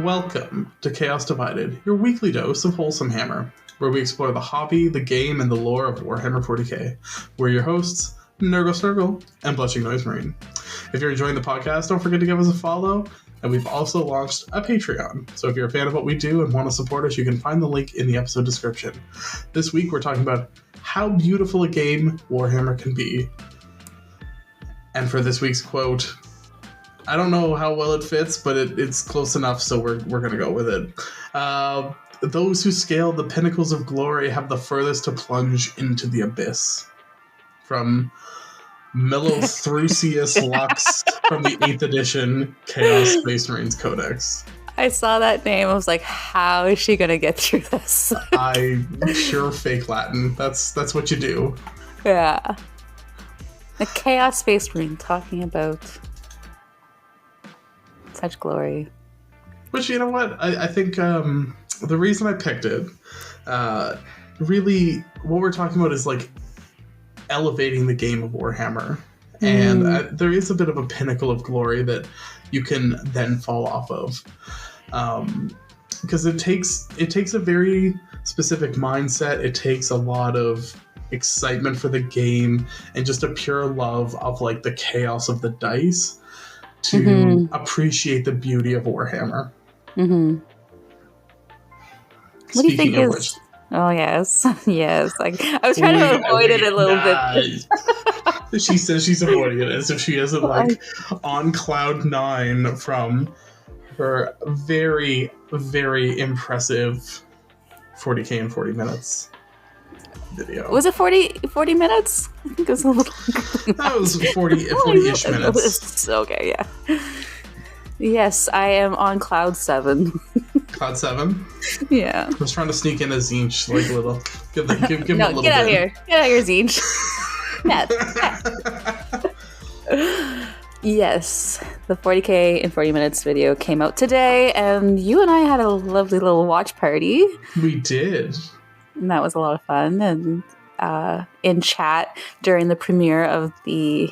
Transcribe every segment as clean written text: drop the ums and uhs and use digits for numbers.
Welcome to Chaos Divided, your weekly dose of wholesome hammer, where we explore the hobby, the game, and the lore of Warhammer 40k. We're your hosts, Snurgle, and Blushing Noise Marine. If you're enjoying the podcast, don't forget to give us a follow, and we've also launched a Patreon. So if you're a fan of what we do and want to support us, you can find the link in the episode description. This week, we're talking about how beautiful a game Warhammer can be. And for this week's quote, I don't know how well it fits, but it's close enough, so we're going to go with it. Those who scale the pinnacles of glory have the furthest to plunge into the abyss. From Milothusius Lux from the 8th edition Chaos Space Marines Codex. I saw that name. I was like, how is she going to get through this? I'm sure fake Latin. That's what you do. Yeah. The Chaos Space Marine talking about such glory. Which, you know what? I think the reason I picked it, really, what we're talking about is like elevating the game of Warhammer. And there is a bit of a pinnacle of glory that you can then fall off of. Because it takes a very specific mindset. It takes a lot of excitement for the game and just a pure love of like the chaos of the dice to appreciate the beauty of Warhammer. Mm-hmm. What do you think is... Which, oh, yes. Yes. Like, I was trying to avoid it a little bit. She says she's avoiding it as if she isn't like on cloud 9 from her very, very impressive 40k in 40 minutes video. Was it 40 minutes? I think it was a little... That was 40-ish minutes. Okay, yeah. Yes, I am on cloud 7. Cloud 7? Yeah. I was trying to sneak in a Zinch, like a little. Give him a little get out bit. Here. Get out of here, Zinch. Yes, the 40k in 40 minutes video came out today, and you and I had a lovely little watch party. We did. And that was a lot of fun. And in chat during the premiere of the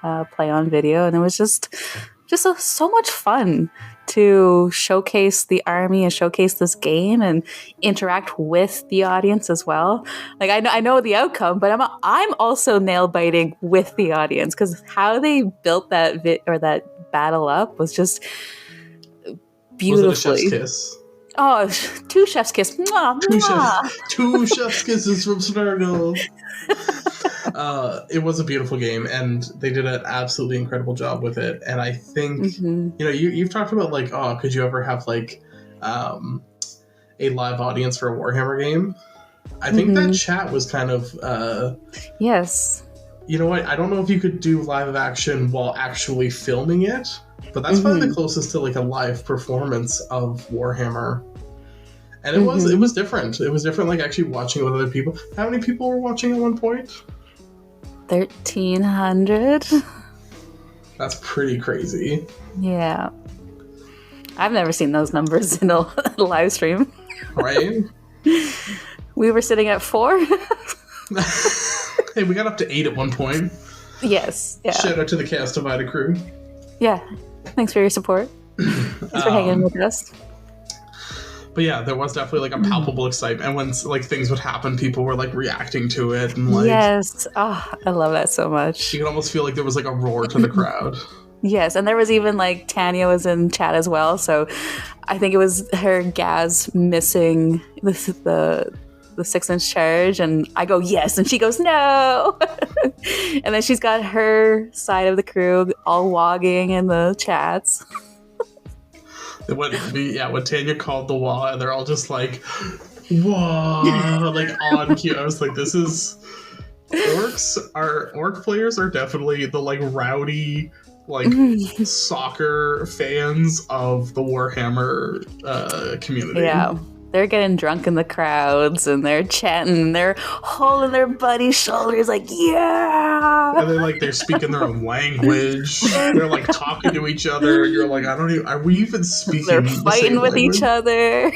PlayOn video, and it was just so much fun to showcase the army and showcase this game and interact with the audience as well. Like I know the outcome, but I'm also nail biting with the audience because how they built that that battle up was just beautifully. Was it a chef's kiss? Oh, 2 chef's kiss. Mwah, mwah. Two chef's kisses from Snurgle. It was a beautiful game, and they did an absolutely incredible job with it. And I think, you've talked about like, oh, could you ever have like a live audience for a Warhammer game? I think that chat was kind of yes. You know what? I don't know if you could do live action while actually filming it, but that's probably the closest to like a live performance of Warhammer. And it was different. It was different, like actually watching it with other people. How many people were watching at one point? 1,300. That's pretty crazy. Yeah. I've never seen those numbers in a live stream. Right? We were sitting at 4. Hey, we got up to 8 at one point. Yes. Yeah. Shout out to the Chaos Divided crew. Yeah. Thanks for your support. Thanks for hanging with us. But yeah, there was definitely like a palpable excitement. And when like things would happen, people were like reacting to it. And like, yes. Oh, I love that so much. You could almost feel like there was like a roar to the crowd. Yes. And there was even like Tanya was in chat as well. So I think it was her Gaz missing the 6-inch charge. And I go, yes. And she goes, no. And then she's got her side of the crew all wogging in the chats. When Tanya called the wall, they're all just like, whoa, like on cue. I was like, this is... Orc players are definitely the like rowdy, like soccer fans of the Warhammer community. Yeah. They're getting drunk in the crowds and they're chatting. They're holding their buddy's shoulders like, yeah. And they're speaking their own language. They're like talking to each other. You're like, are we even speaking? They're fighting with each other.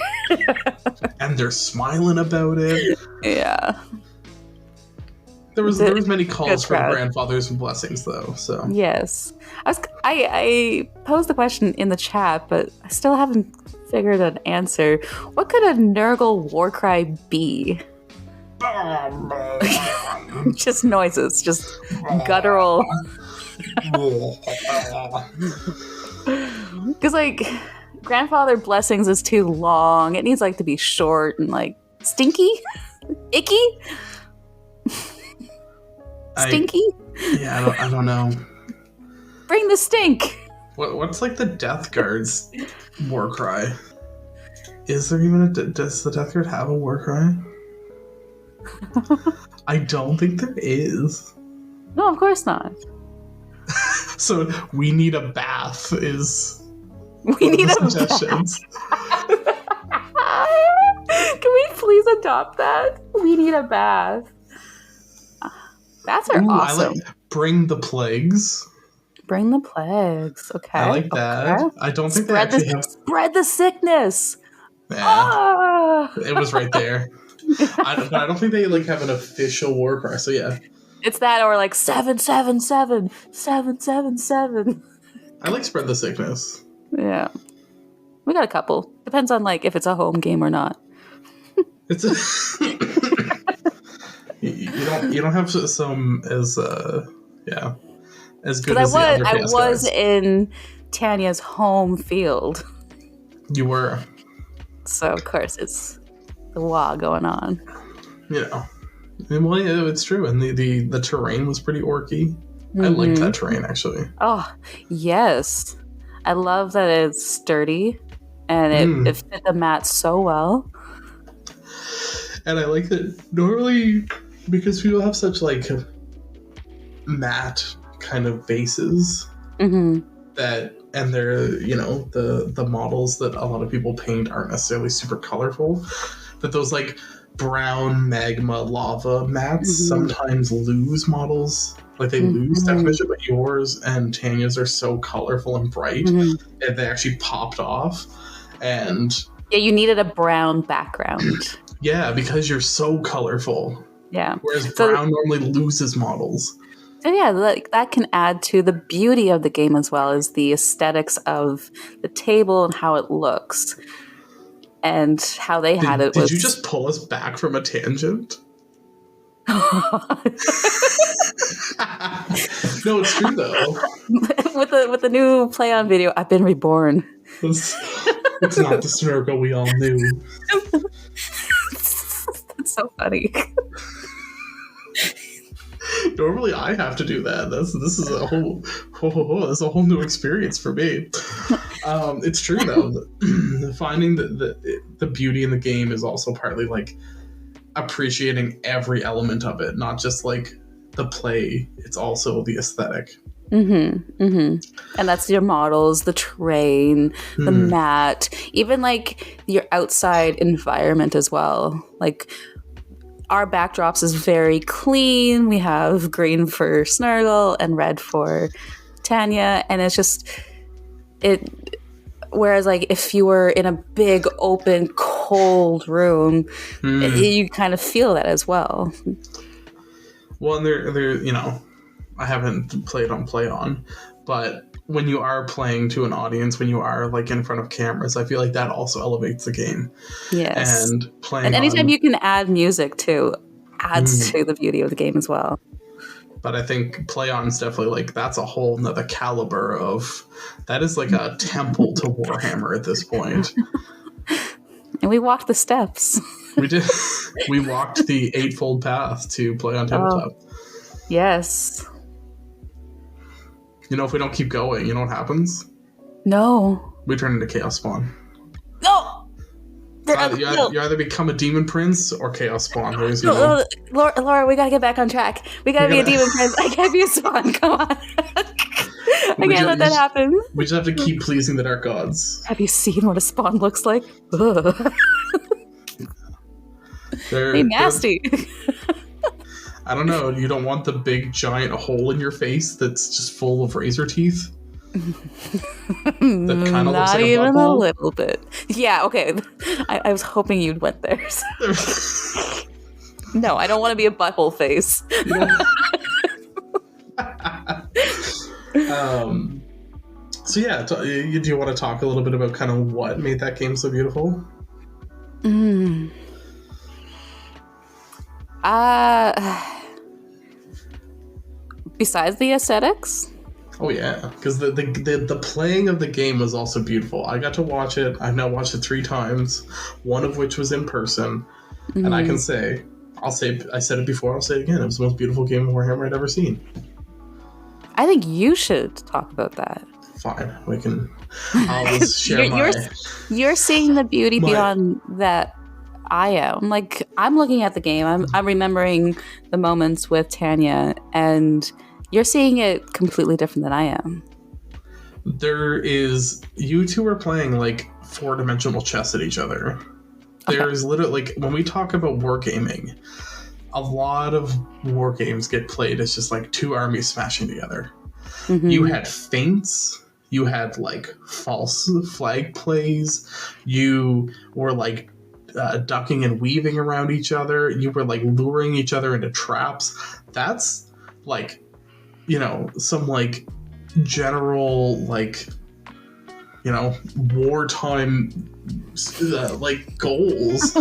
And they're smiling about it. Yeah. There was many calls for the crowd. grandfather's blessings, though. So Yes, I posed the question in the chat, but I still haven't figured an answer. What could a Nurgle warcry be? Just noises, just guttural. Because like grandfather blessings is too long. It needs like to be short and like stinky, icky, stinky. I don't know. Bring the stink. What's like the Death Guard's war cry? Is there even does the Death Guard have a war cry? I don't think there is. No, of course not. So we need a bath is We need a suggestions. Can we please adopt that? We need a bath. Baths are awesome. I like bring the plagues. Bring the plagues. Okay. I like that. Okay. I don't think they actually have. Spread the sickness. Yeah, it was right there. I don't think they like have an official war cry. So yeah, it's that or like 777 777. I like spread the sickness. Yeah, we got a couple. Depends on like if it's a home game or not. It's you don't have some as as good as the other I cast was guys. in Tanya's home field, You were, so of course it's the wah going on. you know. Well, yeah, it's true, and the terrain was pretty orky. I liked that terrain actually. Oh yes, I love that it's sturdy, and it fit the mat so well. And I like that normally because people have such like matte kind of bases that, and they're the models that a lot of people paint aren't necessarily super colorful. That those like brown magma lava mats sometimes lose models. Like they lose definition, but yours and Tanya's are so colorful and bright that they actually popped off. And yeah, you needed a brown background. Yeah, because you're so colorful. Yeah. Whereas brown normally loses models. So yeah, like that can add to the beauty of the game as well as the aesthetics of the table and how it looks. And how they had it was... Did you just pull us back from a tangent? No, it's true though. with the new PlayOn video, I've been reborn. It's not the Snurgle we all knew. That's so funny. Normally, I have to do that. This is a whole new experience for me. It's true though. Finding the beauty in the game is also partly like appreciating every element of it, not just like the play. It's also the aesthetic. And that's your models, the terrain, the mat, even like your outside environment as well. Like our backdrops is very clean. We have green for Snurgle and red for Tanya, and it's just it. Whereas like if you were in a big open cold room, you kind of feel that as well. Well, and they're I haven't played on PlayOn, but when you are playing to an audience, when you are like in front of cameras, I feel like that also elevates the game. Yes. And playing and anytime you can add music too, adds to the beauty of the game as well. But I think PlayOn's definitely like, that's a whole nother caliber of, that is like a temple to Warhammer at this point. And we walked the steps. We did. We walked the eightfold path to PlayOn Tabletop. Yes. If we don't keep going, you know what happens? No. We turn into Chaos Spawn. No! You either become a demon prince or Chaos Spawn. Laura, we gotta get back on track. We gotta be a demon prince. I can't be a spawn. Come on. I can't let that happen. We just have to keep pleasing the dark gods. Have you seen what a spawn looks like? They're nasty. I don't know. You don't want the big giant hole in your face that's just full of razor teeth? That kind of looks like a even a butthole? little bit. Yeah, okay. I was hoping you'd went there. No, I don't want to be a butthole face. So yeah, do you want to talk a little bit about kind of what made that game so beautiful? Besides the aesthetics? Oh yeah, because the playing of the game was also beautiful. I got to watch it. I've now watched it 3 times, one of which was in person, and I can say, I said it before, I'll say it again. It was the most beautiful game of Warhammer I'd ever seen. I think you should talk about that. Fine, I'll just share You're seeing the beauty beyond that I am. Like, I'm looking at the game, I'm remembering the moments with Tanya, and you're seeing it completely different than I am. You two are playing like 4-dimensional chess at each other. There's literally, like, when we talk about wargaming, a lot of war games get played as just like 2 armies smashing together. Mm-hmm. You had feints. You had, like, false flag plays. You were, like, ducking and weaving around each other. You were, like, luring each other into traps. That's, like, you know, some, like, general, like, you know, wartime, like, goals.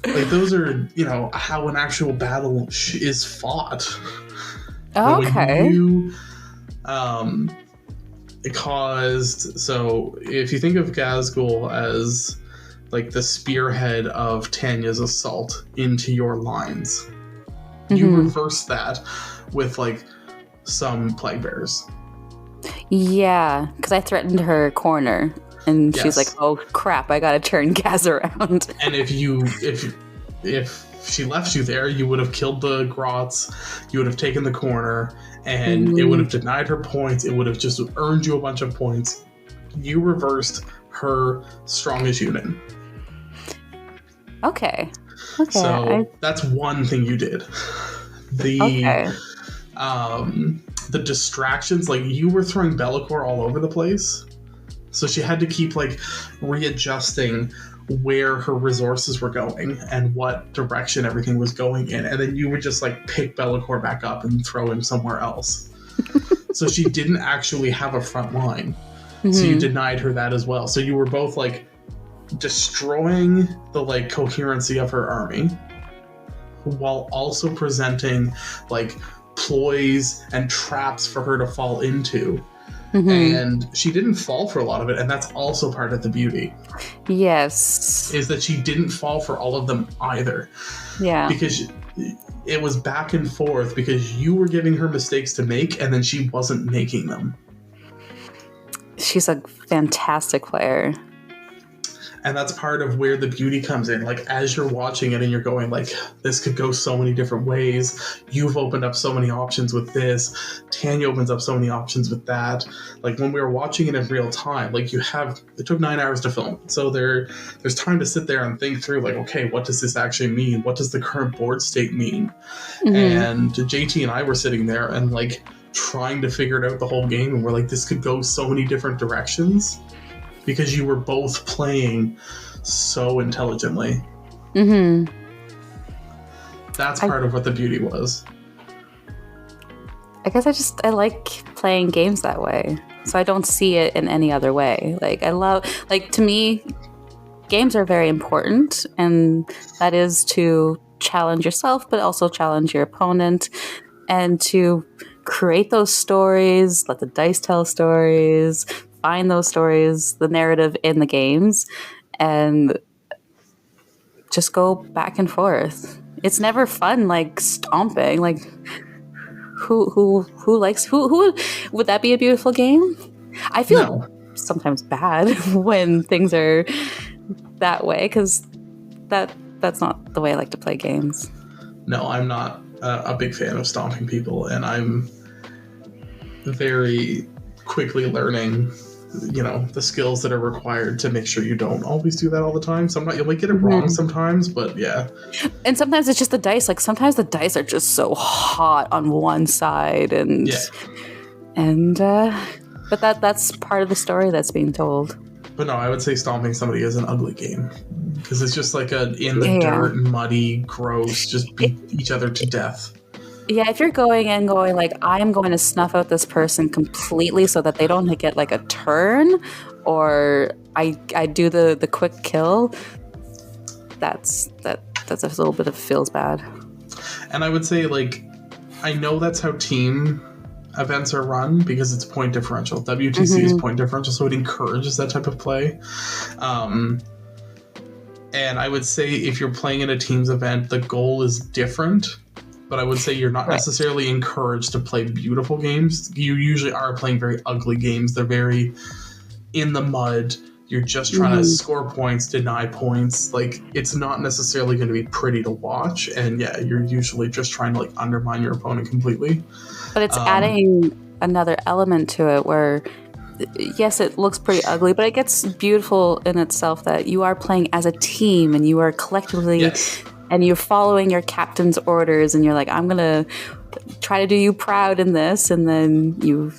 Like, those are, you know, how an actual battle is fought. Okay. So if you think of Ghazghkull as like the spearhead of Tanya's assault into your lines, you reverse that with like some plague bearers. Yeah, because I threatened her corner, and she's like, "Oh crap, I gotta turn Gaz around." And if she left you there, you would have killed the Grots, you would have taken the corner, and it would have denied her points. It would have just earned you a bunch of points. You reversed her strongest unit. Okay. So that's one thing you did. The distractions, like, you were throwing Bellicor all over the place. So she had to keep, like, readjusting where her resources were going and what direction everything was going in, and then you would just like pick Bellicor back up and throw him somewhere else. So she didn't actually have a front line. So you denied her that as well. So you were both like destroying the like coherency of her army while also presenting like ploys and traps for her to fall into. And she didn't fall for a lot of it, and that's also part of the beauty. Yes. Is that she didn't fall for all of them either. Yeah. Because it was back and forth, because you were giving her mistakes to make, and then she wasn't making them. She's a fantastic player. And that's part of where the beauty comes in. Like, as you're watching it and you're going, like, this could go so many different ways. You've opened up so many options with this. Tanya opens up so many options with that. Like, when we were watching it in real time, like, it took 9 hours to film. So there's time to sit there and think through, like, okay, what does this actually mean? What does the current board state mean? And JT and I were sitting there and, like, trying to figure it out the whole game. And we're like, this could go so many different directions. Because you were both playing so intelligently. That's part of what the beauty was. I guess I like playing games that way. So I don't see it in any other way. Like, to me, games are very important. And that is to challenge yourself, but also challenge your opponent. And to create those stories, let the dice tell stories, find those stories, the narrative in the games, and just go back and forth. It's never fun, like, stomping. Like, who would that be a beautiful game? I feel sometimes bad when things are that way, because that's not the way I like to play games. No, I'm not a big fan of stomping people, and I'm very quickly learning, you know, the skills that are required to make sure you don't always do that all the time. You might get it wrong sometimes, but yeah. And sometimes it's just the dice. Like, sometimes the dice are just so hot on one side, but that's part of the story that's being told. But no, I would say stomping somebody is an ugly game. because it's just like a in the Yeah. dirt, muddy, gross, just beat each other to death. Yeah, if you're going like, I'm going to snuff out this person completely so that they don't get like a turn, or I do the quick kill, that's a little bit of feels bad. And I would say, like, I know that's how team events are run because it's point differential. WTC is point differential, so it encourages that type of play. And I would say if you're playing in a teams event, the goal is different. But I would say you're not necessarily encouraged to play beautiful games. You usually are playing very ugly games. They're very in the mud. You're just trying to score points, deny points. Like, it's not necessarily going to be pretty to watch. And yeah, you're usually just trying to like undermine your opponent completely. But it's adding another element to it where, yes, it looks pretty ugly, but it gets beautiful in itself that you are playing as a team and you are collectively... Yes. And you're following your captain's orders, and you're like, I'm gonna try to do you proud in this, and then you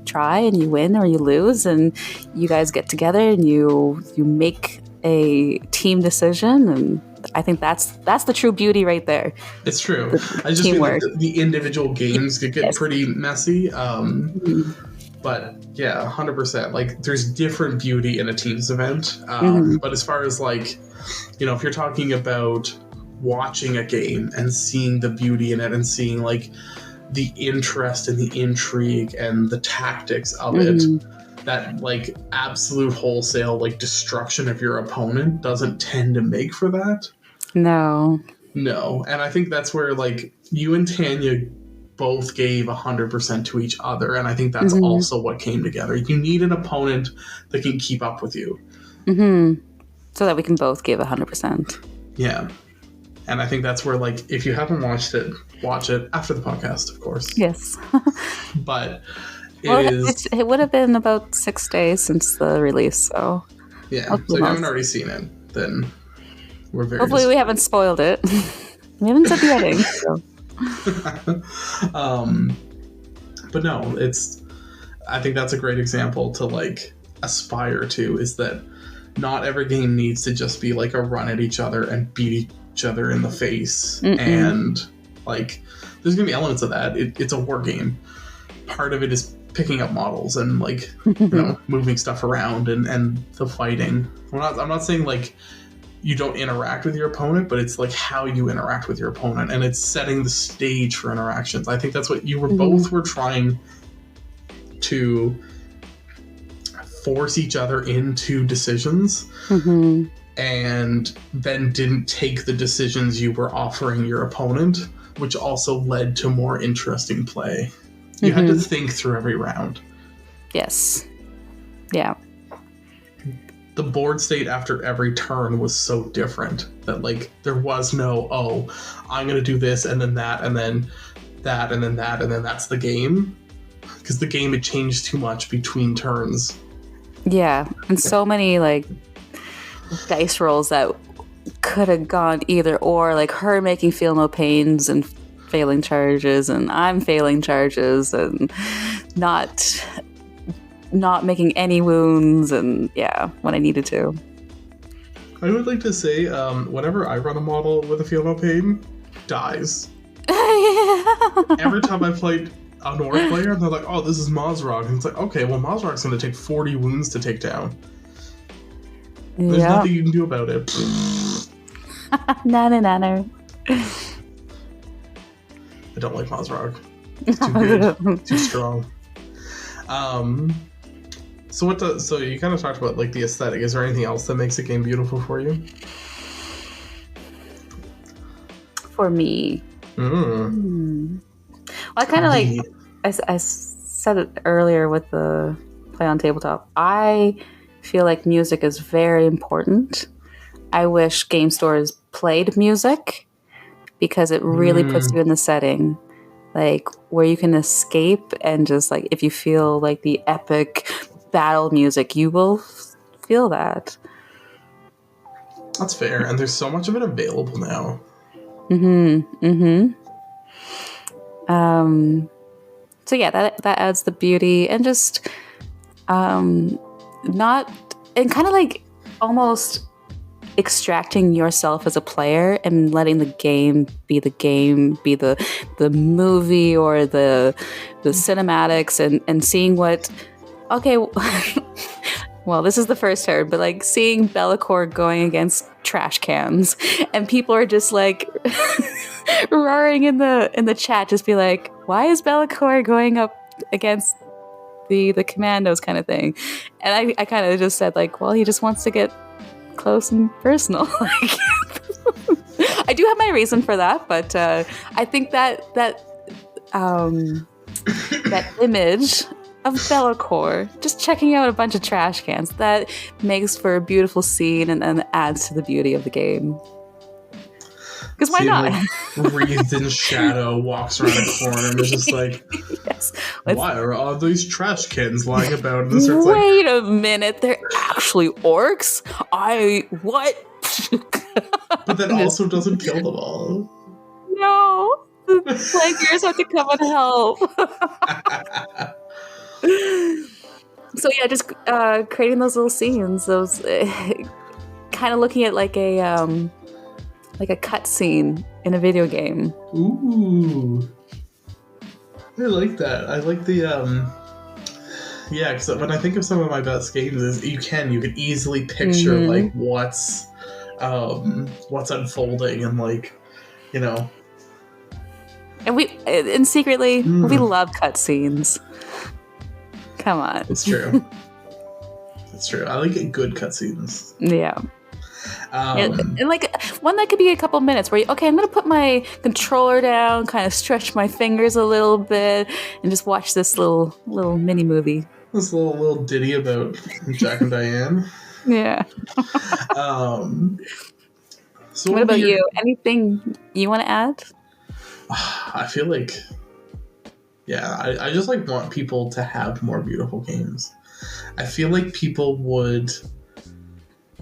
try and you win or you lose, and you guys get together and you make a team decision, and I think that's the true beauty right there. It's true. I just feel like the individual games could get pretty messy. But yeah, 100%. Like, there's different beauty in a teams event. But as far as like, you know, if you're talking about watching a game and seeing the beauty in it and seeing like the interest and the intrigue and the tactics of it, that like absolute wholesale like destruction of your opponent doesn't tend to make for that. No. And I think that's where like you and Tanya both gave 100% to each other, and I think that's also what came together. You need an opponent that can keep up with you. So that we can both give 100%. Yeah. And I think that's where, like, if you haven't watched it, watch it after the podcast, of course. Yes. But it would have been about 6 days since the release, so... Yeah, so if you haven't already seen it, then we're very... Hopefully we haven't spoiled it. We haven't said the ending, so... But no, I think that's a great example to, like, aspire to, is that not every game needs to just be, like, a run at each other and beat each other in the face. And like, there's gonna be elements of that. It's a war game. Part of it is picking up models and like you know, moving stuff around and the fighting. I'm not saying like you don't interact with your opponent, but it's like how you interact with your opponent, and it's setting the stage for interactions. I think that's what you were both were trying to force each other into decisions. And then didn't take the decisions you were offering your opponent, which also led to more interesting play. You had to think through every round. Yes. Yeah. The board state after every turn was so different that, like, there was no, I'm going to do this and then that and then that and then that and then that's the game. Because the game had changed too much between turns. Yeah. And so many, like, dice rolls that could have gone either or, like her making feel no pains and failing charges, and I'm failing charges and not making any wounds, and yeah, when I needed to. I would like to say, whenever I run a model with a feel no pain, dies. Every time I played a North player, they're like, oh, this is Mazrog, and it's like, okay, well, Mazrog's going to take 40 wounds to take down. There's nothing you can do about it. No. I don't like Mazrog. It's too good. Too strong. So you kind of talked about like the aesthetic. Is there anything else that makes a game beautiful for you? For me. Well, I kind of like, I said it earlier with the PlayOn Tabletop. I feel like music is very important. I wish game stores played music because it really puts you in the setting, like where you can escape and just like, if you feel like the epic battle music, you will feel that. That's fair, and there's so much of it available now. So yeah, that adds the beauty and just not, and kind of like almost extracting yourself as a player and letting the game, be the movie or the cinematics, and seeing what, okay, well, this is the first turn, but like seeing Be'lakor going against trash cans, and people are just like roaring in the chat, just be like, why is Be'lakor going up against the commandos, kind of thing? And I kind of just said like, well, he just wants to get close and personal. Like, I do have my reason for that, but I think that image of Be'lakor just checking out a bunch of trash cans, that makes for a beautiful scene and adds to the beauty of the game. Because why not? Like, wreathed in shadow, walks around a corner and is just like, yes. Why are all these trash cans lying about? And wait a minute, they're actually orcs? What? But that also doesn't kill them all. No. The players have to come and help. So yeah, just creating those little scenes, those kind of looking at like a cut scene in a video game. Ooh, I like that. I like the yeah, because when I think of some of my best games, is you can easily picture like what's unfolding, and like, you know. And secretly we love cutscenes. Come on. It's true. It's true. I like good cutscenes. Yeah. And like one that could be a couple minutes where I'm going to put my controller down, kind of stretch my fingers a little bit, and just watch this little mini movie. This little ditty about Jack and Diane. Yeah. So what about you? Anything you want to add? I feel like, yeah, I just like want people to have more beautiful games. I feel like people would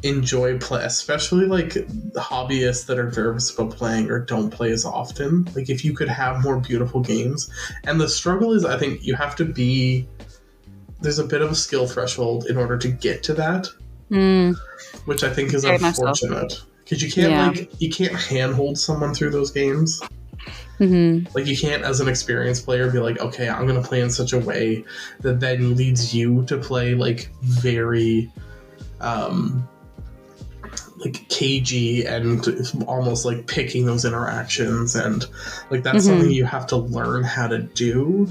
enjoy play, especially like hobbyists that are nervous about playing or don't play as often. Like, if you could have more beautiful games. And the struggle is, I think you have to be, there's a bit of a skill threshold in order to get to that, which I think is very unfortunate, because you can't you can't handhold someone through those games. Like, you can't, as an experienced player, be like, okay, I'm going to play in such a way that then leads you to play like very like cagey and almost like picking those interactions, and like that's something you have to learn how to do.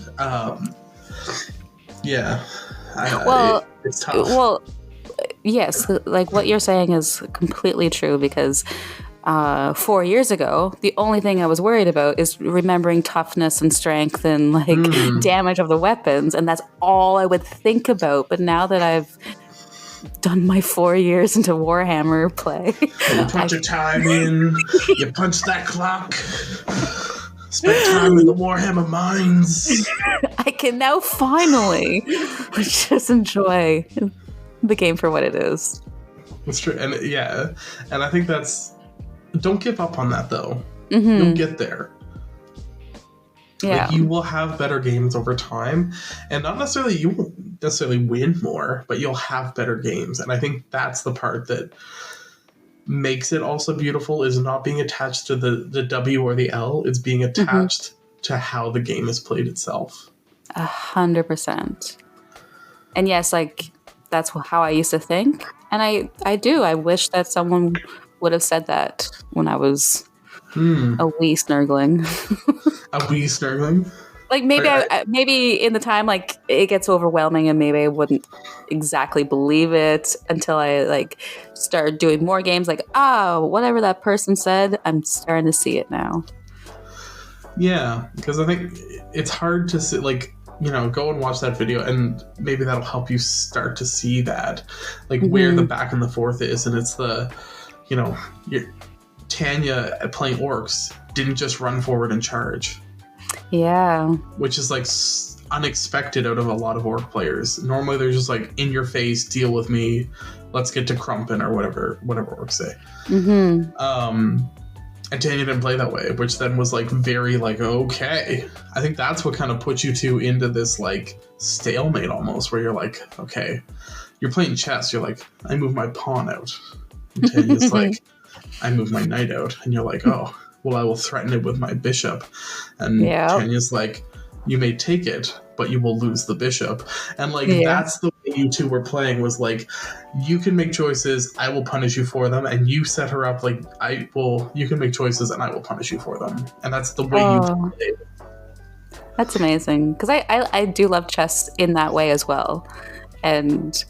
It's tough. Well, yes, like what you're saying is completely true, because 4 years ago, the only thing I was worried about is remembering toughness and strength and like damage of the weapons, and that's all I would think about. But now that I've done my 4 years into Warhammer play, you put your time in, you punch that clock, spend time in the Warhammer mines. I can now finally just enjoy the game for what it is. That's true, and and I think that's. Don't give up on that, though. You'll get there. Yeah. Like, you will have better games over time, and you won't necessarily win more, but you'll have better games. And I think that's the part that makes it also beautiful, is not being attached to the W or the L. It's being attached to how the game is played itself. 100%. And yes, like, that's how I used to think. And I do. I wish that someone would have said that when I was a wee snurgling. A wee snurgling? Like, maybe in the time, like, it gets overwhelming and maybe I wouldn't exactly believe it until I, like, started doing more games. Like, whatever that person said, I'm starting to see it now. Yeah, because I think it's hard to see, like, you know, go and watch that video, and maybe that'll help you start to see that, like, where the back and the forth is. And it's the, you know, Tanya playing orcs didn't just run forward and charge. Yeah. Which is like unexpected out of a lot of orc players. Normally they're just like, in your face, deal with me, let's get to crumpin' or whatever orcs say. And Tanya didn't play that way, which then was like very like, okay. I think that's what kind of puts you two into this like stalemate almost, where you're like, okay, you're playing chess, you're like, I move my pawn out. And Tanya's like, I move my knight out. And you're like, oh, well, I will threaten it with my bishop. And Tanya's like, you may take it, but you will lose the bishop. And like, that's the way you two were playing, was like, you can make choices, I will punish you for them. And you set her up like, you can make choices and I will punish you for them. And that's the way you play. That's amazing. Because I do love chess in that way as well. And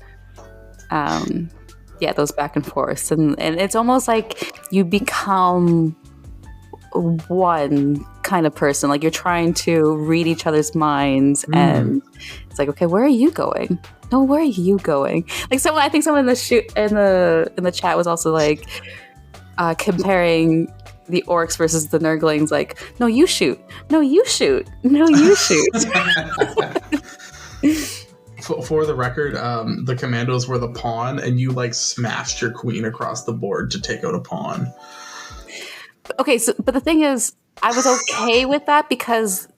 those back and forth. And it's almost like you become one kind of person. Like, you're trying to read each other's minds, and it's like, okay, where are you going? No, where are you going? Like, I think someone in the chat was also like comparing the orcs versus the nurglings. Like, no, you shoot. No, you shoot. No, you shoot. For the record, the commandos were the pawn, and you like smashed your queen across the board to take out a pawn. Okay, but the thing is, I was okay with that because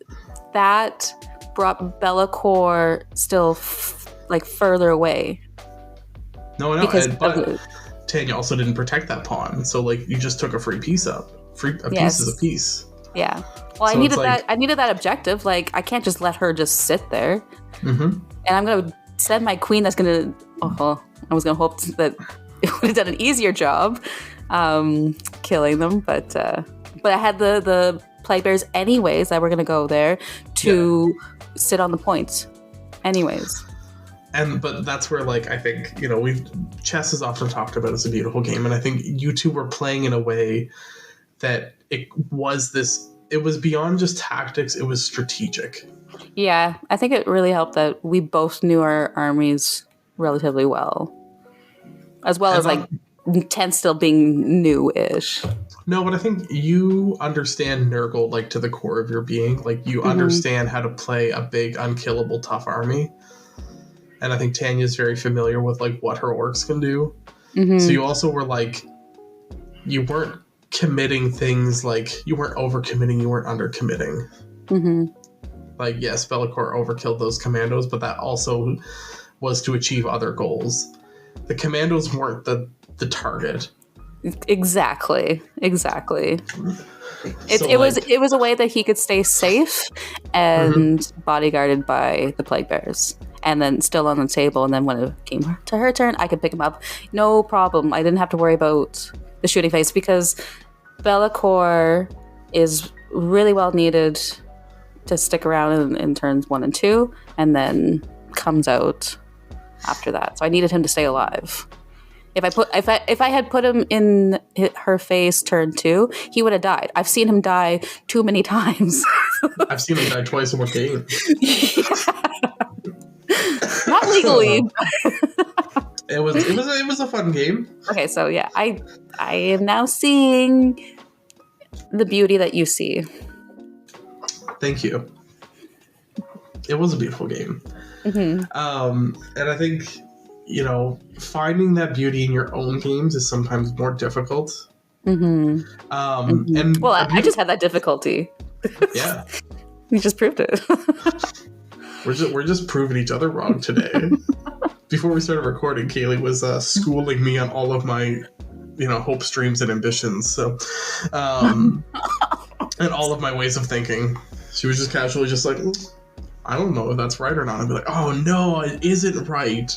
that brought Bellacore still further away. No, but Tanya also didn't protect that pawn, so like you just took a free piece up. A piece is a piece. Yeah. Well, so I needed that objective. Like, I can't just let her just sit there. And I'm gonna send my queen. That's gonna. I was gonna hope that it would have done an easier job killing them, but I had the plague bears anyways that were gonna go there to sit on the points anyways. But that's where, like, I think, chess is often talked about as a beautiful game, and I think you two were playing in a way that it was beyond just tactics, it was strategic. Yeah, I think it really helped that we both knew our armies relatively well. As well as, like, 10 still being new-ish. No, but I think you understand Nurgle, like, to the core of your being. Like, you understand how to play a big, unkillable, tough army. And I think Tanya's very familiar with, like, what her orcs can do. So you also were, like, you weren't committing things, like, you weren't overcommitting, you weren't undercommitting. Like, yes, Bellacore overkilled those commandos, but that also was to achieve other goals. The commandos weren't the target. Exactly. It was a way that he could stay safe and bodyguarded by the plague bears, and then still on the table. And then when it came to her turn, I could pick him up, no problem. I didn't have to worry about the shooting phase because Bellacore is really well needed to stick around in turns 1 and 2, and then comes out after that. So I needed him to stay alive. If I had put him in her face turn 2, he would have died. I've seen him die too many times. I've seen him die twice in one game. Not legally. It was a fun game. Okay, so yeah, I am now seeing the beauty that you see. Thank you. It was a beautiful game. And I think, finding that beauty in your own games is sometimes more difficult. And I just had that difficulty. Yeah. You just proved it. We're just proving each other wrong today. Before we started recording, Kaylee was schooling me on all of my, hopes, dreams, and ambitions. So, and all of my ways of thinking. She was just casually just like, I don't know if that's right or not. I'd be like, oh no, it isn't right.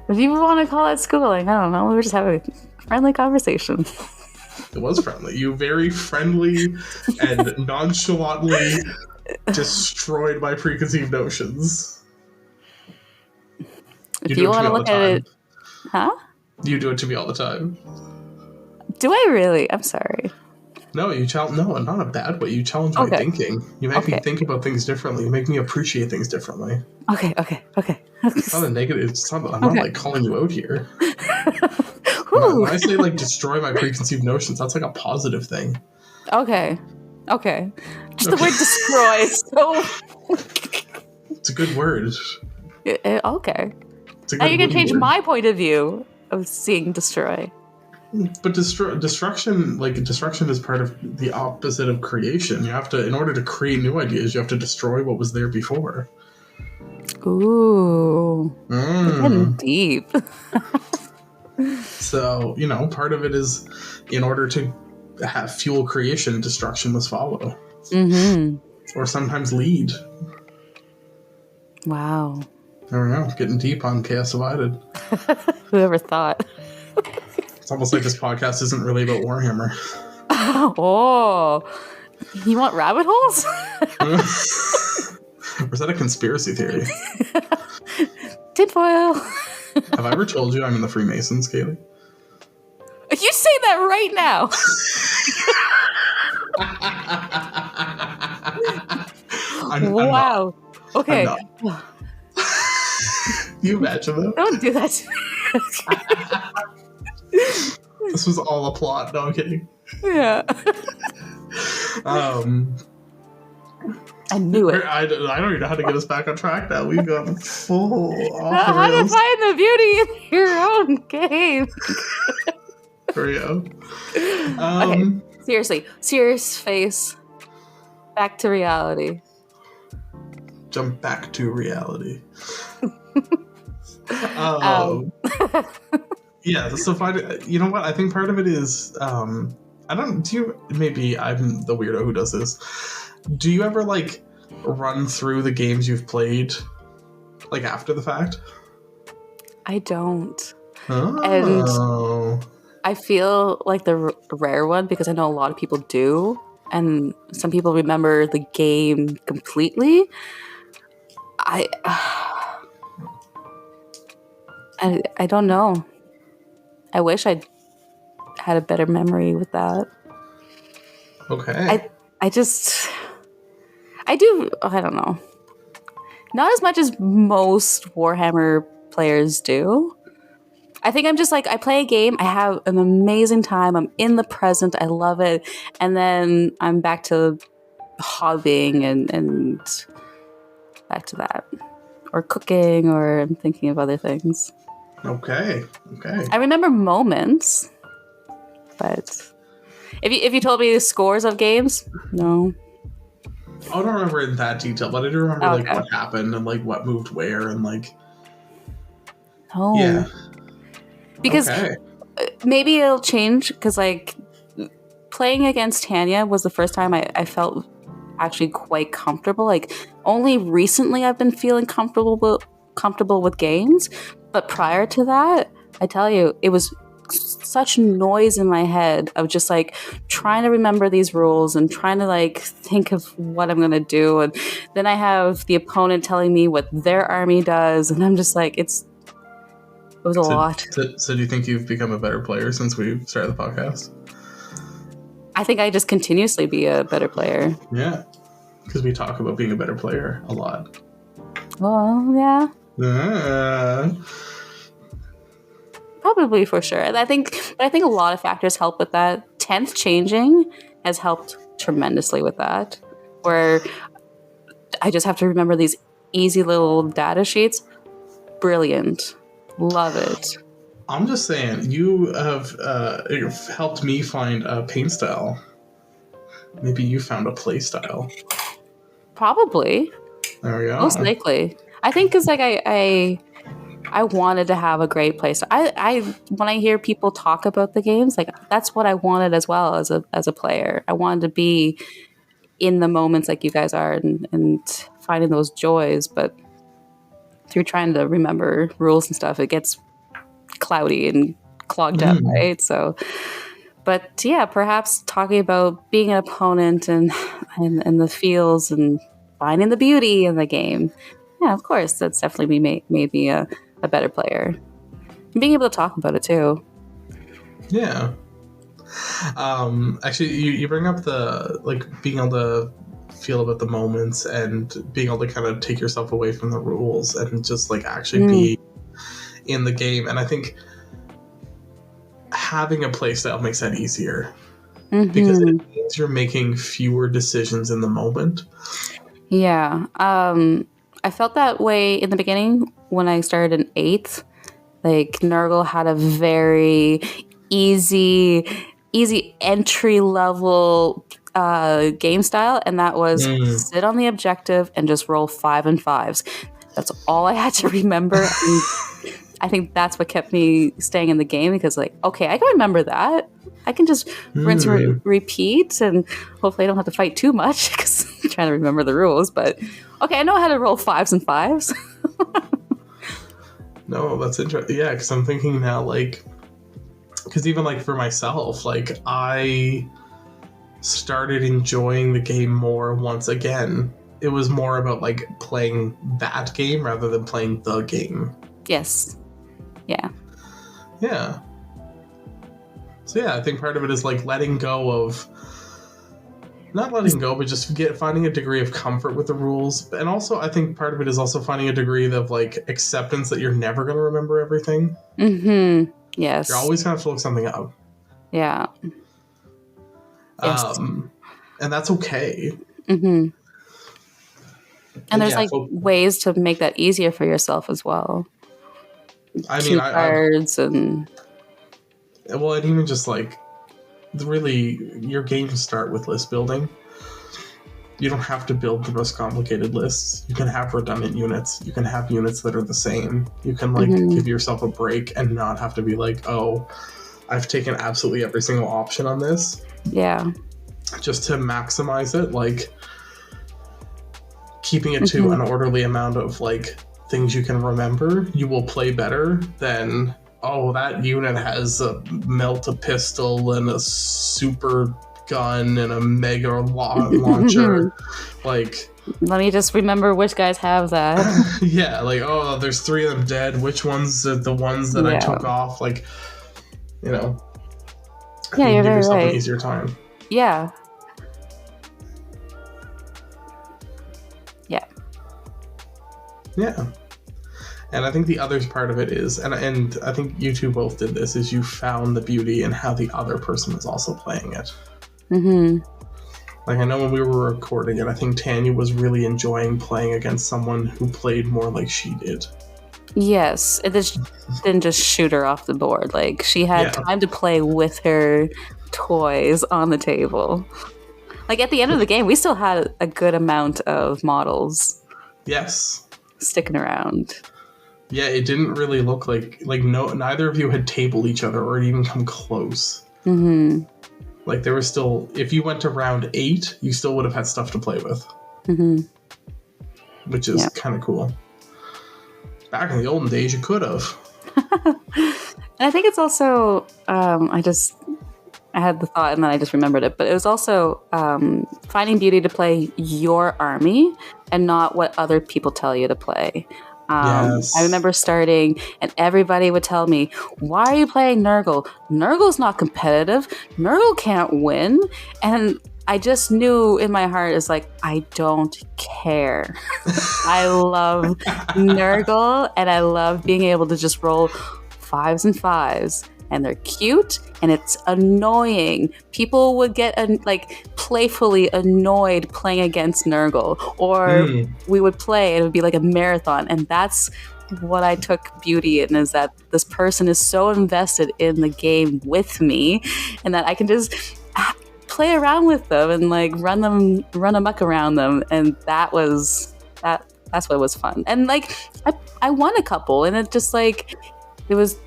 If you want to call it schooling, I don't know. We were just having a friendly conversation. It was friendly. You very friendly and nonchalantly destroyed my preconceived notions. If you want to look at it, huh? You do it to me all the time. Do I really? I'm sorry. No, no, not a bad way. You challenge my thinking. You make me think about things differently. You make me appreciate things differently. Okay. It's not a negative. I'm not like calling you out here. When I say like destroy my preconceived notions, that's like a positive thing. Okay. Just the word destroy is so. It's a good word. Okay. Now you're gonna change my point of view of seeing destroy. But destruction is part of the opposite of creation. You have to, in order to create new ideas, you have to destroy what was there before. Ooh. We're getting deep. So, part of it is in order to have fuel creation, destruction must follow. Mm-hmm. Or sometimes lead. Wow. There we go. Getting deep on Chaos Divided. Whoever thought. It's almost like this podcast isn't really about Warhammer. Oh. You want rabbit holes? Or is that a conspiracy theory? Tinfoil. Have I ever told you I'm in the Freemasons, Kaylee? You say that right now. Wow. Okay. You imagine that? Don't do that to me. This was all a plot. No, I'm kidding. Yeah. I knew it. I don't even know how to get us back on track now. We've gone full off the How to rails. find the beauty in your own game. There we go. Okay. Seriously. Serious face. Back to reality. Jump back to reality. Yeah, so you know what? I think part of it is, maybe I'm the weirdo who does this. Do you ever, run through the games you've played, after the fact? I don't. Oh. And I feel like the rare one, because I know a lot of people do, and some people remember the game completely. I don't know. I wish I had a better memory with that. Okay. I don't know. Not as much as most Warhammer players do. I think I'm just I play a game, I have an amazing time, I'm in the present, I love it, and then I'm back to hobbying and back to that. Or cooking, or I'm thinking of other things. Okay. I remember moments, but if you told me the scores of games, no. I don't remember in that detail, but I do remember what happened and what moved where and Oh. Yeah. Because maybe it'll change, because playing against Tanya was the first time I felt actually quite comfortable. Only recently I've been feeling comfortable with games, but prior to that, I tell you, it was such noise in my head of just trying to remember these rules and trying to think of what I'm gonna do, and then I have the opponent telling me what their army does, and I'm just it was a lot. So do you think you've become a better player since we started the podcast? I think I just continuously be a better player. Yeah, because we talk about being a better player a lot. Well, yeah. Probably, for sure. I think a lot of factors help with that. 10th changing has helped tremendously with that, where I just have to remember these easy little data sheets. Brilliant. Love it. I'm just saying, you have helped me find a paint style. Maybe you found a play style. Probably. There we go. Most likely. I think because I wanted to have a great place. I when I hear people talk about the games, that's what I wanted as well as a player. I wanted to be in the moments like you guys are and finding those joys. But through trying to remember rules and stuff, it gets cloudy and clogged up, right? So, but yeah, perhaps talking about being an opponent and the feels and finding the beauty in the game. Yeah, of course, that's definitely made me a better player. And being able to talk about it too. Yeah. Actually, you bring up the being able to feel about the moments and being able to kind of take yourself away from the rules and just actually be in the game. And I think having a play style makes that easier because it means you're making fewer decisions in the moment. Yeah. I felt that way in the beginning when I started in 8th. Snurgle had a very easy entry level game style, and that was sit on the objective and just roll 5 and 5s. That's all I had to remember. And I think that's what kept me staying in the game, because like, okay, I can remember that. I can just rinse and repeat, and hopefully I don't have to fight too much because I'm trying to remember the rules. But okay, I know how to roll 5s and 5s. No, that's interesting. Yeah, because I'm thinking now, like, because even like for myself, like I started enjoying the game more once again. It was more about like playing that game rather than playing the game. Yes. Yeah. Yeah. So yeah, I think part of it is like letting go of, not letting go, but just finding a degree of comfort with the rules. And also, I think part of it is also finding a degree of like acceptance that you're never going to remember everything. Mm-hmm. Yes. You're always going to look something up. Yeah. Yes. And that's okay. Mm-hmm. And there's ways to make that easier for yourself as well. I mean, cards and... Well, and even just like, really, your games start with list building. You don't have to build the most complicated lists. You can have redundant units. You can have units that are the same. You can like give yourself a break and not have to be like, oh, I've taken absolutely every single option on this. Yeah. Just to maximize it, like keeping it to an orderly amount of like things you can remember, you will play better than, oh, that unit has a melt a pistol and a super gun and a mega launcher. Like, let me just remember which guys have that. Yeah, like, oh, there's 3 of them dead. Which ones are the ones that I took off? Like, you know. Yeah, you're give very yourself right. an easier time. Yeah. Yeah. Yeah. And I think the other part of it is, and I think you two both did this, is you found the beauty in how the other person was also playing it. Mm-hmm. Like, I know when we were recording it, I think Tanya was really enjoying playing against someone who played more like she did. Yes, it just didn't just shoot her off the board. Like, she had time to play with her toys on the table. Like, at the end of the game, we still had a good amount of models. Yes. Sticking around. Yeah, it didn't really look like neither of you had tabled each other or even come close. Mm-hmm. Like, there was still, if you went to round 8, you still would have had stuff to play with. Mm-hmm. Which is kind of cool. Back in the olden days, you could have. And I think it's also, I had the thought and then I just remembered it, but it was also finding beauty to play your army and not what other people tell you to play. Yes. I remember starting and everybody would tell me, why are you playing Snurgle? Snurgle's not competitive. Snurgle can't win. And I just knew in my heart, it's like, I don't care. I love Snurgle and I love being able to just roll 5s and 5s. And they're cute, and it's annoying. People would get playfully annoyed playing against Snurgle, or we would play, and it would be like a marathon. And that's what I took beauty in, is that this person is so invested in the game with me, and that I can just play around with them and like run amok around them. And that's what was fun. And like I won a couple, and it just like it was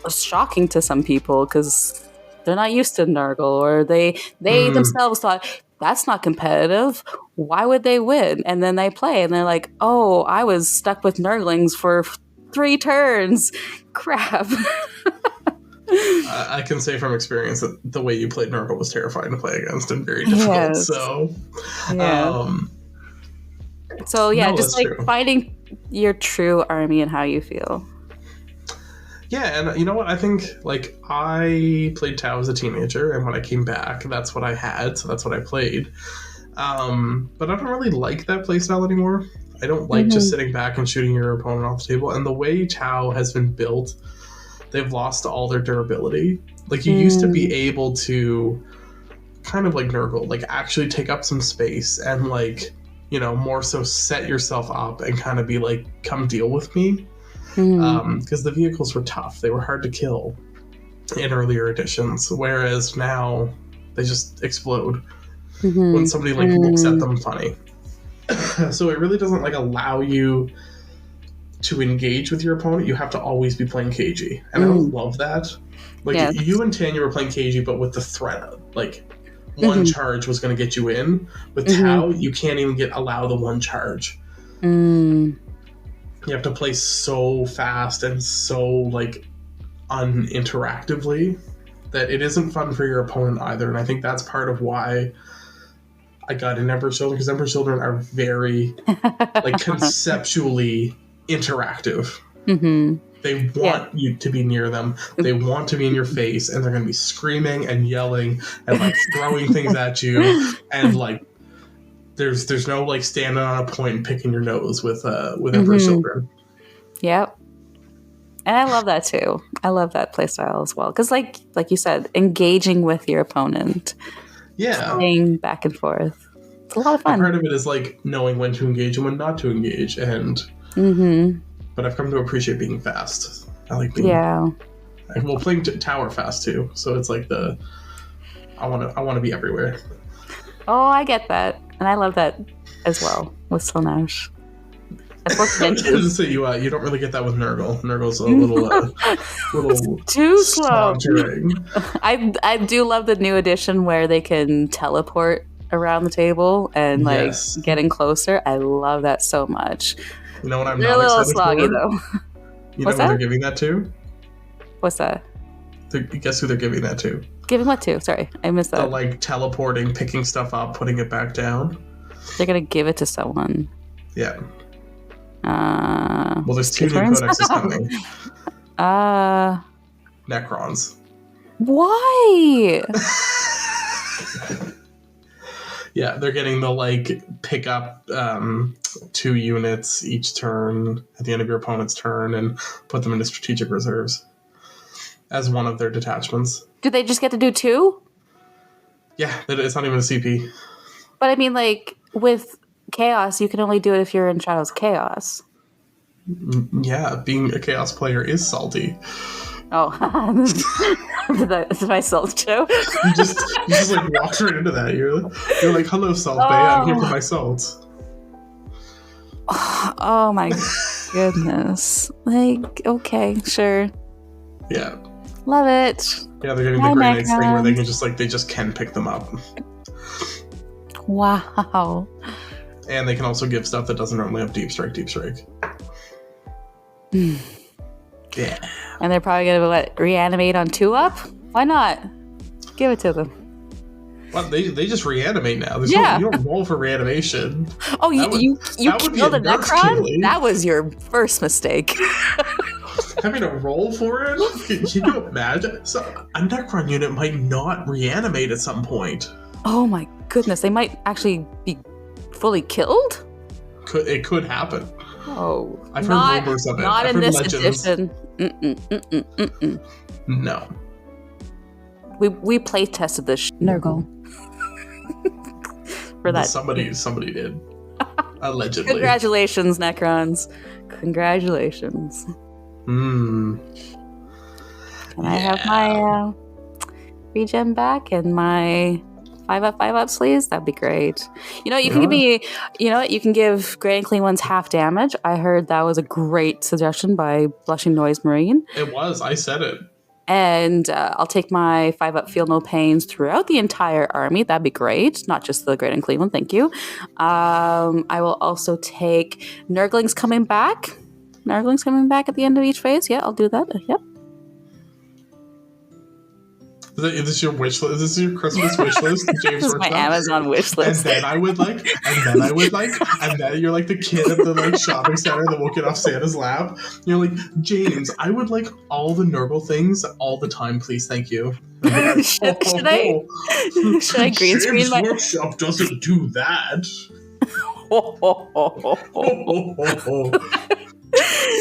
shocking to some people because they're not used to Snurgle, or they themselves thought that's not competitive. Why would they win? And then they play and they're like, oh, I was stuck with Snurglings for 3 turns. Crap. I can say from experience that the way you played Snurgle was terrifying to play against and very difficult. Yes. So, just like true. Finding your true army and how you feel. Yeah, and you know what? I think, like, I played Tau as a teenager, and when I came back, that's what I had, so that's what I played. But I don't really like that playstyle anymore. I don't like just sitting back and shooting your opponent off the table. And the way Tau has been built, they've lost all their durability. Like, you used to be able to, kind of like Snurgle, like, actually take up some space and, like, you know, more so set yourself up and kind of be like, come deal with me. Because the vehicles were tough. They were hard to kill in earlier editions, whereas now they just explode when somebody like looks at them funny. So it really doesn't like allow you to engage with your opponent, you have to always be playing cagey. And I love that. Like, you and Tanya were playing cagey, but with the threat. Like, one charge was going to get you in. With Tau, you can't even allow the one charge. You have to play so fast and so, like, uninteractively that it isn't fun for your opponent either. And I think that's part of why I got in Emperor's Children, because Emperor's Children are very, like, conceptually interactive. They want you to be near them. They want to be in your face, and they're going to be screaming and yelling and, like, throwing things at you. And, like, there's no, like, standing on a point and picking your nose with Emperor's Children. Yep. And I love that too. I love that playstyle as well, because like you said, engaging with your opponent. Yeah. Playing back and forth. It's a lot of fun. And part of it is, like, knowing when to engage and when not to engage. And but I've come to appreciate being fast. I like being... Yeah. Well, playing tower fast, too. So it's like I want to be everywhere. Oh, I get that. And I love that as well with Slaanesh. So you don't really get that with Nurgle. Nurgle's a little too slow. I do love the new edition where they can teleport around the table and like getting closer. I love that so much. You know what I'm They're not a little excited sloggy for? though. You know what they're giving that to? What's that? Guess who they're giving that to? Giving what to? Sorry, I missed that. The, like, teleporting, picking stuff up, putting it back down. They're gonna give it to someone. Yeah. Well, there's 2 new codexes coming. Necrons. Why? Yeah, they're getting the, like, pick up 2 units each turn at the end of your opponent's turn and put them into strategic reserves as one of their detachments. Do they just get to do 2? Yeah, it's not even a CP. But I mean, like, with Chaos, you can only do it if you're in Shadows of Chaos. Yeah, being a Chaos player is salty. Oh, that's my salt show. You just like walked right into that. You're like, hello, Salt Bay. I'm here for my salt. Oh my goodness! Like, okay, sure. Yeah. Love it. Yeah, they're getting the Grey Knights thing where they just can pick them up. Wow. And they can also give stuff that doesn't normally have deep strike. Yeah. And they're probably going to reanimate on 2-up? Why not? Give it to them. Well, they just reanimate now. You don't roll for reanimation. Oh, you killed a Necron? That was your first mistake. Having to roll for it? Can you imagine? So, a Necron unit might not reanimate at some point. Oh my goodness. They might actually be fully killed? It could happen. Oh, I've heard rumors of it. Not I've in this legends. edition. No. We play tested this Nurgle. For that. Somebody did. Allegedly. Congratulations, Necrons. Congratulations. Can I have my regen back and my 5-up, sleeves? That'd be great. You know, you can give me, you can give Grey and Clean Ones half damage. I heard that was a great suggestion by Blushing Noise Marine. It was. I said it. And I'll take my 5-up Feel No Pains throughout the entire army. That'd be great. Not just the Great and Clean One. Thank you. I will also take Nurglings coming back. Nurglings coming back at the end of each phase. Yeah, I'll do that. Yep. Is this your wish list? Is this your Christmas wish list? James This is my Amazon wish list. And then I would like, and then you're like the kid at the like shopping center that won't get off Santa's lap. You're like, James, I would like all the Nurgle things all the time, please, thank you. Like, should I green screen my workshop doesn't do that.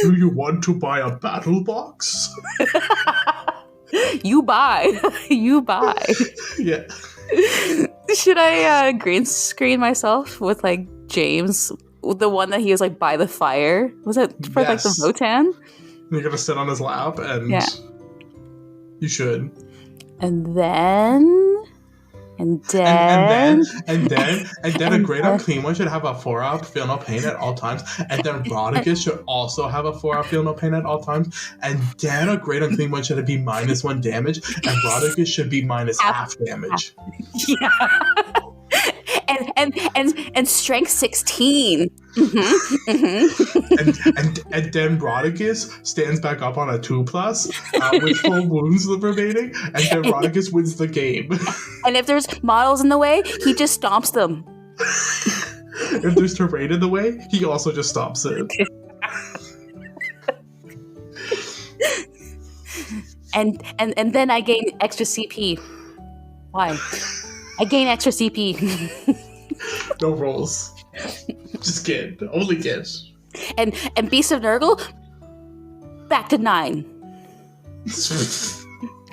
Do you want to buy a battle box? You buy. Yeah. Should I green screen myself with like James, the one that he was like by the fire? Was it for like the Votan? You're gonna sit on his lap and you should. And then And then a great unclean one should have a 4-up, feel no pain at all times. And then Rodicus should also have a 4-up, feel no pain at all times. And then a great unclean one should be -1 damage, and Rodicus should be minus half damage. Yeah. And strength 16. And then Rodicus stands back up on a 2+ with full wounds remaining, and then Rodicus wins the game. And if there's models in the way, he just stomps them. If there's terrain in the way, he also just stops it. And then I gain extra CP. Why? I gain extra CP. No rolls. Just get. Only get. And Beast of Nurgle, back to 9.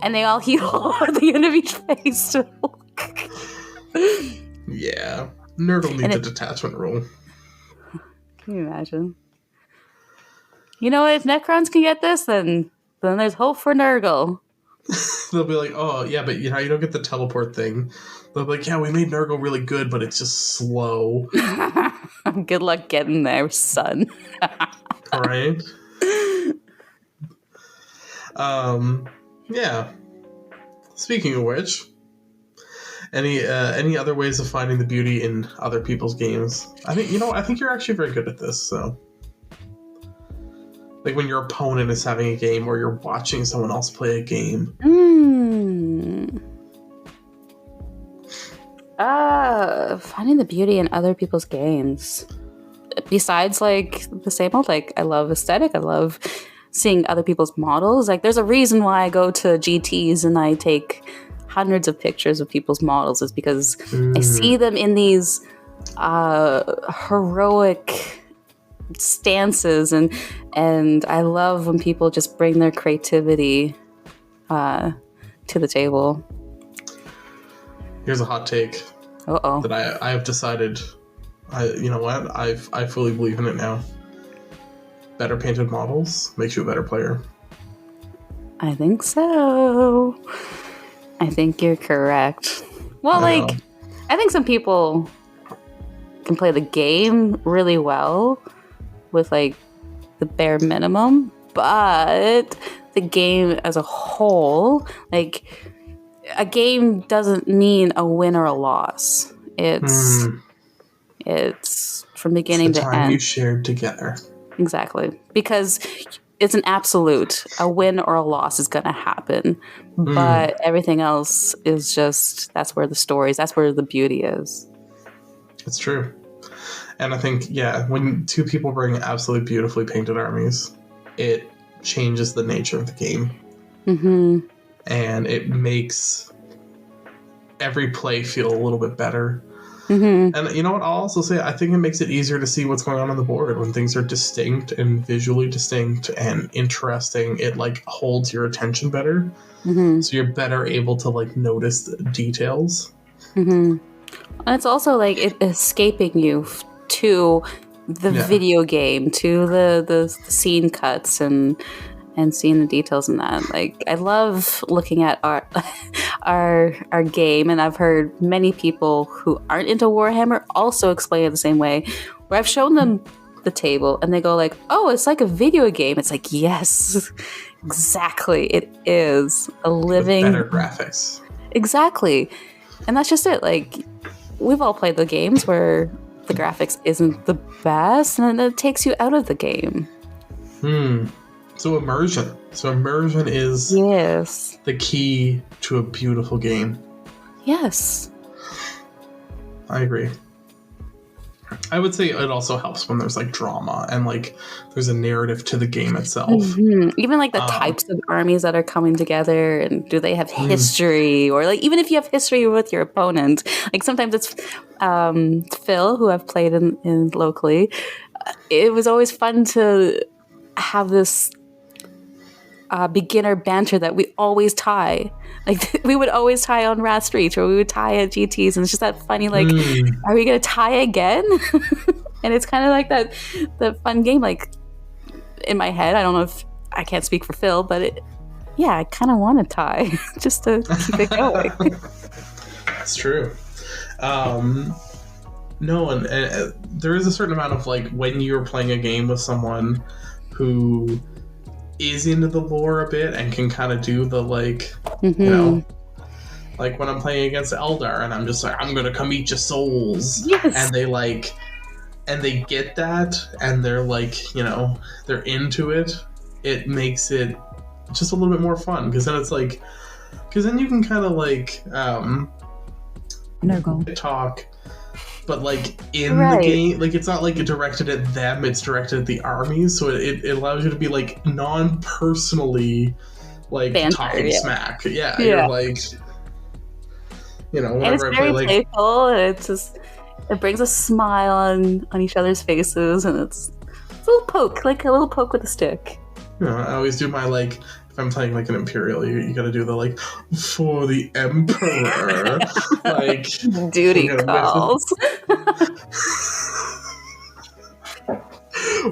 And they all heal at the end of each phase. Yeah. Nurgle needs a detachment roll. Can you imagine? You know what? If Necrons can get this, then there's hope for Nurgle. They'll be like, oh, yeah, but you don't get the teleport thing. They'll be like, yeah, we made Nurgle really good, but it's just slow. Good luck getting there, son. All right. Yeah. Speaking of which, any other ways of finding the beauty in other people's games? I think you're actually very good at this, so. Like when your opponent is having a game or you're watching someone else play a game. Finding the beauty in other people's games. Besides, like, the same old, like, I love aesthetic. I love seeing other people's models. Like, there's a reason why I go to GTs and I take hundreds of pictures of people's models. Is because I see them in these heroic stances, and I love when people just bring their creativity to the table. Here's a hot take. That I have decided. You know what? I fully believe in it now. Better painted models makes you a better player. I think so. I think you're correct. Well, I think some people can play the game really well with like the bare minimum, but the game as a whole, like, a game doesn't mean a win or a loss. It's from beginning to end. The time you shared together. Exactly. Because it's an absolute. A win or a loss is going to happen. But everything else is just, that's where the beauty is. It's true. And I think, when two people bring absolutely beautifully painted armies, it changes the nature of the game. Mm-hmm. And it makes every play feel a little bit better. Mm-hmm. And you know what? I'll also say, I think it makes it easier to see what's going on the board when things are distinct and visually distinct and interesting. It like holds your attention better, so you're better able to like notice the details. And it's also like it escaping you to the video game, to the scene cuts and seeing the details in that. Like, I love looking at our game, and I've heard many people who aren't into Warhammer also explain it the same way, where I've shown them the table and they go like, oh, it's like a video game. It's like, yes, exactly. It is a living... With better graphics. Exactly. And that's just it. Like, we've all played the games where the graphics isn't the best, and it takes you out of the game. So immersion. Immersion is the key to a beautiful game. Yes. I agree. I would say it also helps when there's like drama and like there's a narrative to the game itself. Even like the types of armies that are coming together, and do they have history, or like even if you have history with your opponent, like sometimes it's Phil, who I've played in locally. It was always fun to have this beginner banter that we always tie. Like, we would always tie on Wrath Street, or we would tie at GTs, and it's just that funny, like, are we going to tie again? And it's kind of like the fun game, like, in my head. I don't know if I can't speak for Phil, but I kind of want to tie just to keep it going. That's true. No, and there is a certain amount of like when you're playing a game with someone who is into the lore a bit and can kind of do the like, you know, like when I'm playing against Eldar and I'm just like, I'm gonna come eat your souls, and they get that and they're like, you know, they're into it. It makes it just a little bit more fun because then it's like, because then you can kind of like Snurgle. talk. But like in the game, like it's not like directed at them; it's directed at the armies. So it allows you to be like non-personally, like talking smack. Yeah, you're like, you know, whenever and it's very playful. And it's just it brings a smile on each other's faces, and it's a little poke, like a little poke with a stick. You know, I always do my like. If I'm playing like an Imperial, you gotta do the like for the Emperor, like duty calls.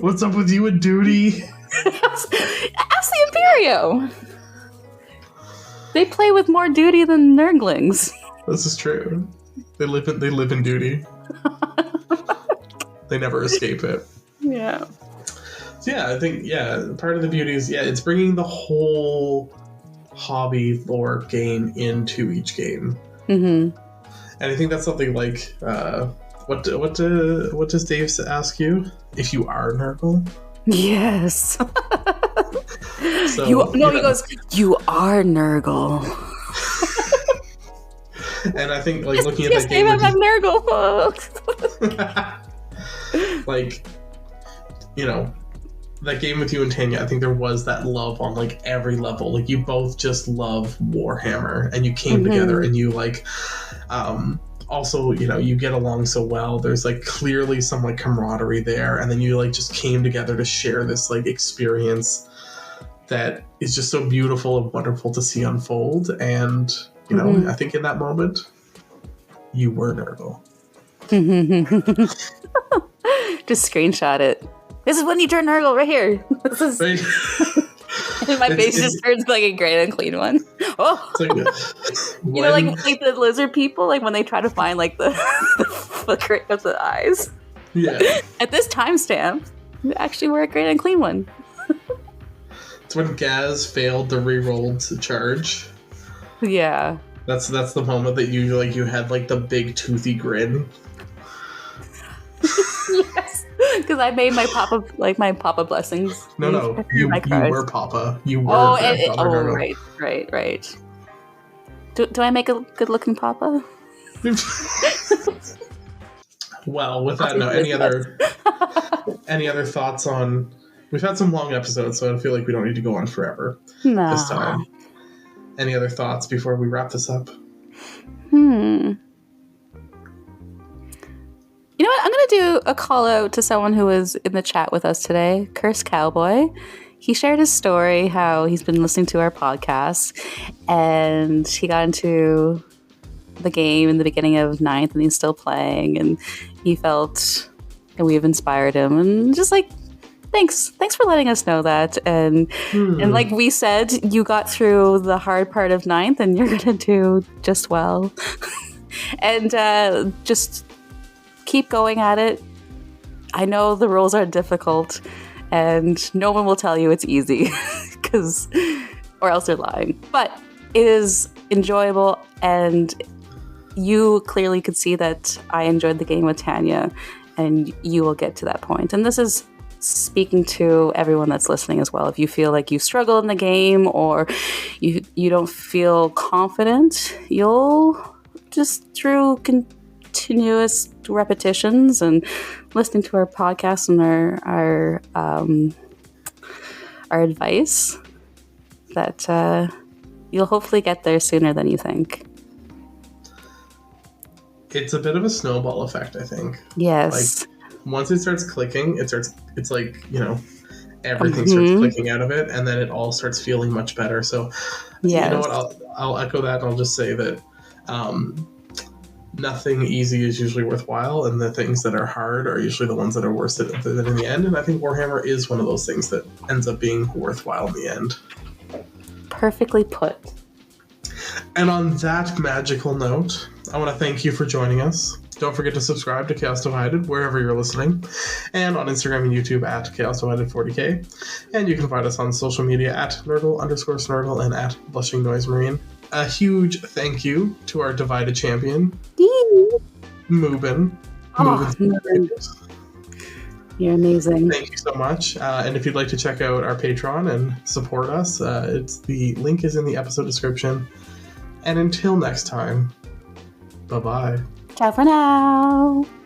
What's up with you and duty? Ask the Imperio. They play with more duty than Nurglings. This is true. They live in duty. They never escape it. Yeah. So yeah, I think part of the beauty is it's bringing the whole hobby lore game into each game. And I think that's something like what does Dave ask you if you are Nurgle? Yes. So, he goes, you are Nurgle. And I think like looking at that game, I'm Nurgle. Like, you know. That game with you and Tanya, I think there was that love on like every level. Like you both just love Warhammer, and you came together, and you like, also, you know, you get along so well. There's like clearly some like camaraderie there, and then you like just came together to share this like experience that is just so beautiful and wonderful to see unfold. And you know, I think in that moment, you were Nurgle. Just screenshot it. This is when you turn Nurgle right here. This is. And my face just turns like a great and clean one. Oh, like you know, like the lizard people, like when they try to find like the flickering of the eyes. Yeah. At this timestamp, you actually were a great and clean one. It's when Gaz failed the re-rolled charge. Yeah. That's the moment that you had like the big toothy grin. Yes. Because I made my Papa blessings. No, you were Papa. You were. Right. Do I make a good-looking Papa? Well, with that, no. Any other thoughts on? We've had some long episodes, so I feel like we don't need to go on forever this time. Any other thoughts before we wrap this up? You know what? I'm going to do a call out to someone who was in the chat with us today, Curse Cowboy. He shared his story, how he's been listening to our podcast, and he got into the game in the beginning of 9th, and he's still playing, and he felt that we've inspired him, and just like, thanks for letting us know that. And like we said, you got through the hard part of 9th, and you're going to do just well. And just keep going at it. I know the rules are difficult, and no one will tell you it's easy, or else they're lying. But it is enjoyable, and you clearly could see that I enjoyed the game with Tanya, and you will get to that point. And this is speaking to everyone that's listening as well. If you feel like you struggle in the game, or you don't feel confident, you'll just through continuous repetitions and listening to our podcast and our advice, that you'll hopefully get there sooner than you think. It's a bit of a snowball effect, I think. Yes. Like once it starts clicking, it's like, you know, everything starts clicking out of it, and then it all starts feeling much better. So you know what, I'll echo that, and I'll just say that nothing easy is usually worthwhile, and the things that are hard are usually the ones that are worse than in the end. And I think Warhammer is one of those things that ends up being worthwhile in the end. Perfectly put. And on that magical note, I want to thank you for joining us. Don't forget to subscribe to Chaos Divided wherever you're listening, and on Instagram and YouTube at Chaos Divided 40K. And you can find us on social media at Nurgle_Snurgle and at Blushing Noise Marine. A huge thank you to our Divided champion, Moobin. You're amazing. Thank you so much. And if you'd like to check out our Patreon and support us, the link is in the episode description. And until next time, bye-bye. Ciao for now.